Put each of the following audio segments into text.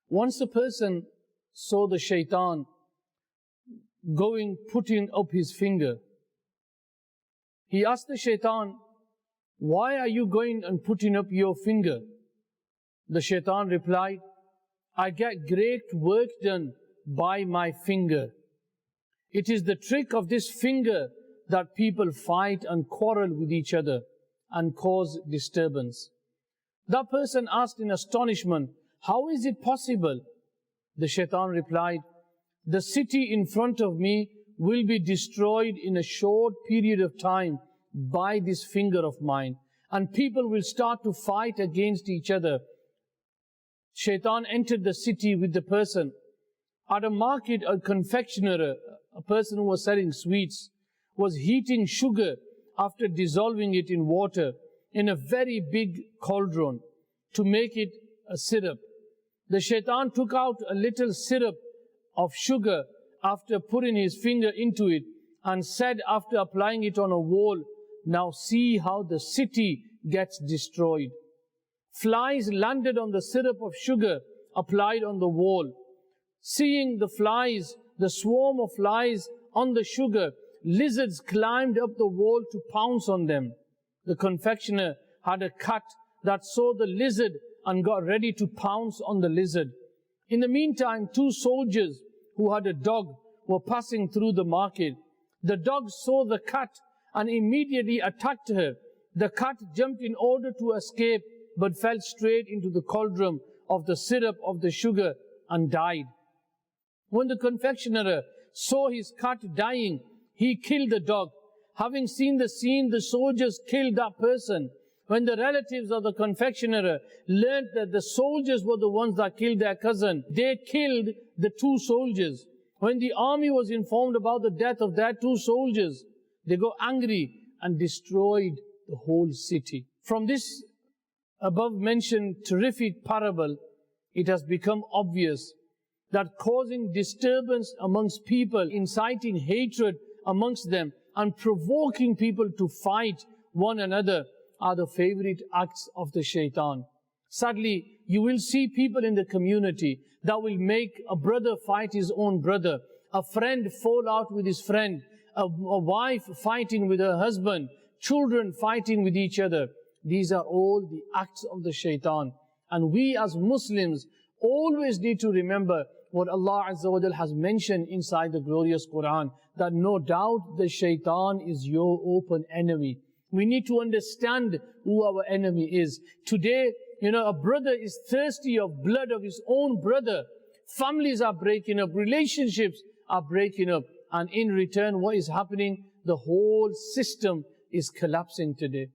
Once a person saw the shaitan putting up his finger. He asked the shaitan, "Why are you going and putting up your finger?" The shaitan replied, "I get great work done by my finger. It is the trick of this finger that people fight and quarrel with each other and cause disturbance." That person asked in astonishment, "How is it possible?" The shaitan replied, "The city in front of me will be destroyed in a short period of time by this finger of mine, and people will start to fight against each other." Shaitan entered the city with the person. At a market, a confectioner, a person who was selling sweets, was heating sugar after dissolving it in water in a very big cauldron to make it a syrup. The shaitan took out a little syrup of sugar after putting his finger into it and said, after applying it on a wall, "Now see how the city gets destroyed." Flies landed on the syrup of sugar applied on the wall. Seeing the flies, the swarm of flies on the sugar, lizards climbed up the wall to pounce on them. The confectioner had a cat that saw the lizard and got ready to pounce on the lizard. In the meantime, two soldiers who had a dog were passing through the market. The dog saw the cat and immediately attacked her. The cat jumped in order to escape, but fell straight into the cauldron of the syrup of the sugar and died. When the confectioner saw his cat dying, he killed the dog. Having seen the scene, the soldiers killed that person. When the relatives of the confectioner learned that the soldiers were the ones that killed their cousin, they killed the two soldiers. When the army was informed about the death of their two soldiers, they got angry and destroyed the whole city. From this above mentioned terrific parable, it has become obvious that causing disturbance amongst people, inciting hatred amongst them, and provoking people to fight one another are the favorite acts of the shaitan. Sadly, you will see people in the community that will make a brother fight his own brother, a friend fall out with his friend, a wife fighting with her husband, children fighting with each other. These are all the acts of the shaitan. And we as Muslims always need to remember what Allah Azza wa Jal has mentioned inside the glorious Quran, that no doubt the shaitan is your open enemy. We need to understand who our enemy is. Today, a brother is thirsty of blood of his own brother. Families are breaking up, relationships are breaking up. And in return, what is happening? The whole system is collapsing today.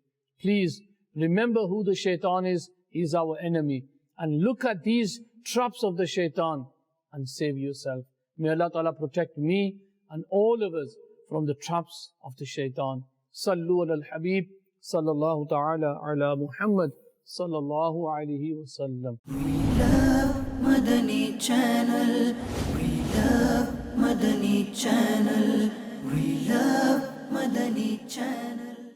Please remember who the shaitan is. He is our enemy. And look at these traps of the shaitan and save yourself. May Allah Ta'ala protect me and all of us from the traps of the shaitan. Sallu ala al-Habib, sallallahu ta'ala ala Muhammad, sallallahu alayhi wa sallam. We love Madani Channel. We love Madani Channel. We love Madani Channel.